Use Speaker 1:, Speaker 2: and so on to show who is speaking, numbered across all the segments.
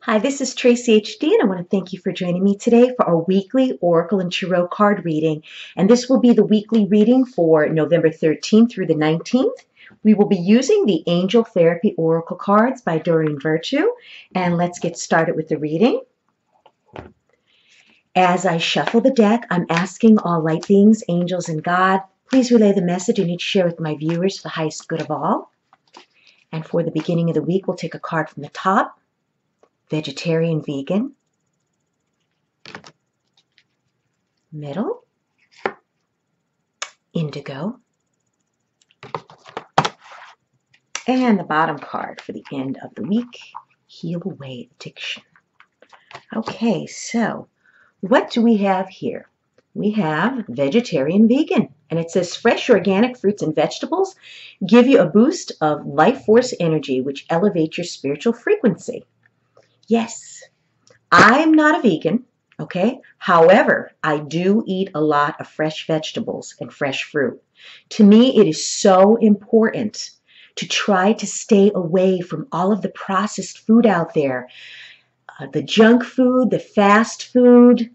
Speaker 1: Hi, this is Tracy HD, and I want to thank you for joining me today for our weekly Oracle and Tarot card reading. And this will be the weekly reading for November 13th through the 19th. We will be using the Angel Therapy Oracle cards by Doreen Virtue. And let's get started with the reading. As I shuffle the deck, I'm asking all light beings, angels, and God, please relay the message I need to share with my viewers for the highest good of all. And for the beginning of the week, we'll take a card from the top. Vegetarian, vegan, middle, indigo, and the bottom card for the end of the week, heal away addiction. Okay, so what do we have here? We have vegetarian, vegan, and it says fresh organic fruits and vegetables give you a boost of life force energy, which elevates your spiritual frequency. Yes, I'm not a vegan, okay? However, I do eat a lot of fresh vegetables and fresh fruit. To me, it is so important to try to stay away from all of the processed food out there, the junk food, the fast food.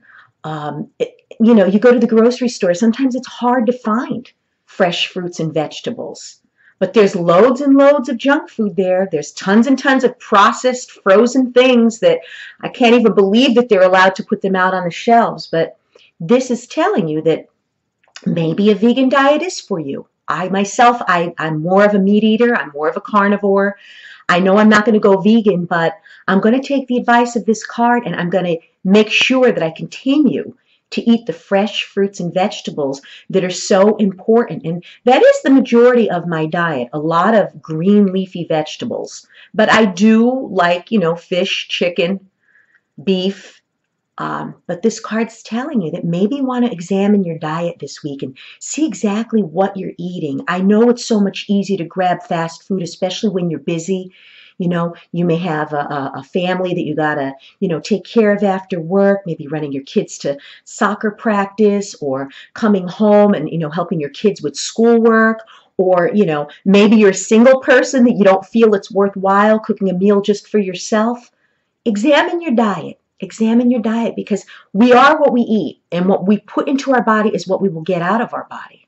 Speaker 1: You go to the grocery store, sometimes it's hard to find fresh fruits and vegetables. But there's loads and loads of junk food there. There's tons and tons of processed, frozen things that I can't even believe that they're allowed to put them out on the shelves. But this is telling you that maybe a vegan diet is for you. I myself, I'm more of a meat eater. I'm more of a carnivore. I know I'm not going to go vegan, but I'm going to take the advice of this card and I'm going to make sure that I continue to eat the fresh fruits and vegetables that are so important. And that is the majority of my diet, a lot of green leafy vegetables. But I do like, fish, chicken, beef. But this card's telling you that maybe you want to examine your diet this week and see exactly what you're eating. I know it's so much easier to grab fast food, especially when you're busy. You may have a family that you gotta, take care of after work, maybe running your kids to soccer practice or coming home and, helping your kids with schoolwork. Or, maybe you're a single person that you don't feel it's worthwhile cooking a meal just for yourself. Examine your diet. Examine your diet because we are what we eat, and what we put into our body is what we will get out of our body.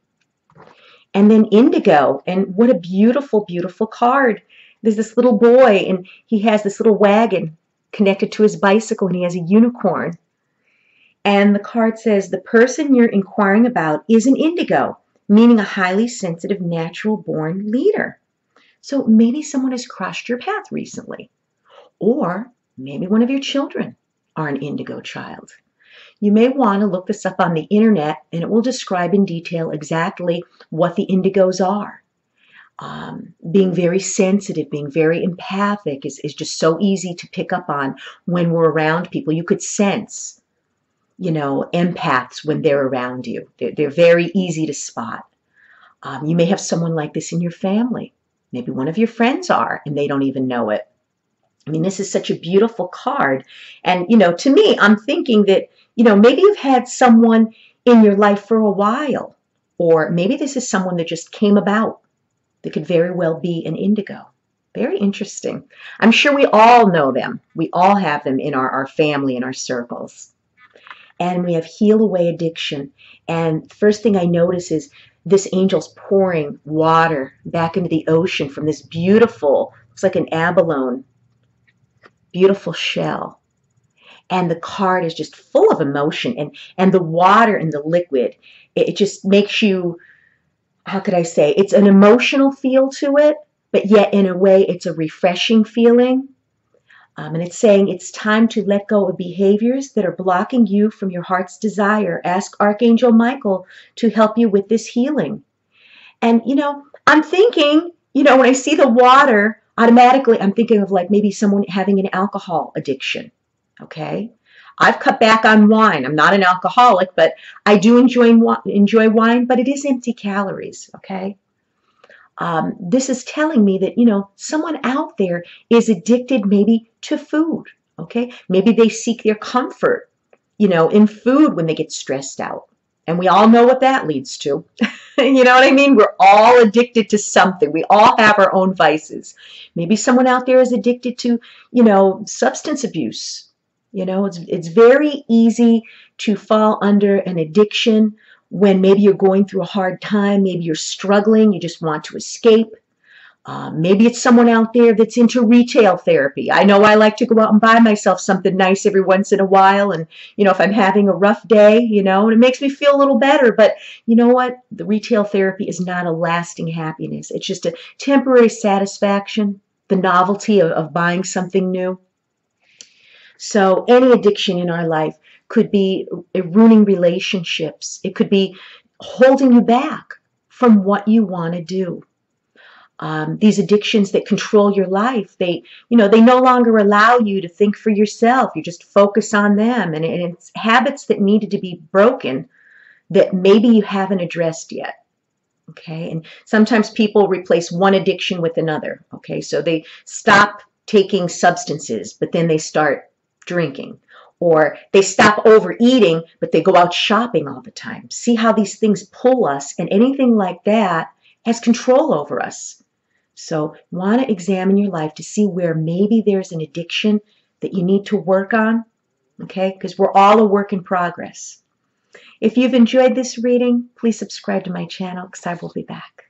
Speaker 1: And then indigo, and what a beautiful, beautiful card. There's this little boy, and he has this little wagon connected to his bicycle, and he has a unicorn. And the card says, the person you're inquiring about is an indigo, meaning a highly sensitive, natural-born leader. So maybe someone has crossed your path recently, or maybe one of your children are an indigo child. You may want to look this up on the internet, and it will describe in detail exactly what the indigos are. Being very sensitive, being very empathic is just so easy to pick up on when we're around people. You could sense, empaths when they're around you. They're very easy to spot. You may have someone like this in your family. Maybe one of your friends are, and they don't even know it. I mean, this is such a beautiful card. And, to me, I'm thinking that, maybe you've had someone in your life for a while, or maybe this is someone that just came about. That could very well be an indigo. Very interesting. I'm sure we all know them. We all have them in our family, in our circles. And we have heal away addiction. And first thing I notice is this angel's pouring water back into the ocean from this beautiful, looks like an abalone, beautiful shell. And the card is just full of emotion. And the water and the liquid, it just makes you, how could I say, it's an emotional feel to it, but yet in a way it's a refreshing feeling. And it's saying it's time to let go of behaviors that are blocking you from your heart's desire. Ask Archangel Michael to help you with this healing. And, I'm thinking, when I see the water, automatically I'm thinking of like maybe someone having an alcohol addiction, okay? I've cut back on wine. I'm not an alcoholic, but I do enjoy wine, but it is empty calories, okay? This is telling me that, someone out there is addicted maybe to food, okay? Maybe they seek their comfort, in food when they get stressed out. And we all know what that leads to. You know what I mean? We're all addicted to something. We all have our own vices. Maybe someone out there is addicted to, substance abuse. It's very easy to fall under an addiction when maybe you're going through a hard time, maybe you're struggling, you just want to escape. Maybe it's someone out there that's into retail therapy. I know I like to go out and buy myself something nice every once in a while. And, if I'm having a rough day, and it makes me feel a little better. But you know what? The retail therapy is not a lasting happiness. It's just a temporary satisfaction, the novelty of buying something new. So any addiction in our life could be ruining relationships. It could be holding you back from what you want to do. These addictions that control your life, they no longer allow you to think for yourself. You just focus on them, and it's habits that needed to be broken that maybe you haven't addressed yet. Okay, and sometimes people replace one addiction with another. Okay, so they stop taking substances, but then they start drinking, or they stop overeating, but they go out shopping all the time. See how these things pull us, and anything like that has control over us. So you want to examine your life to see where maybe there's an addiction that you need to work on, okay? Because we're all a work in progress. If you've enjoyed this reading, please subscribe to my channel because I will be back.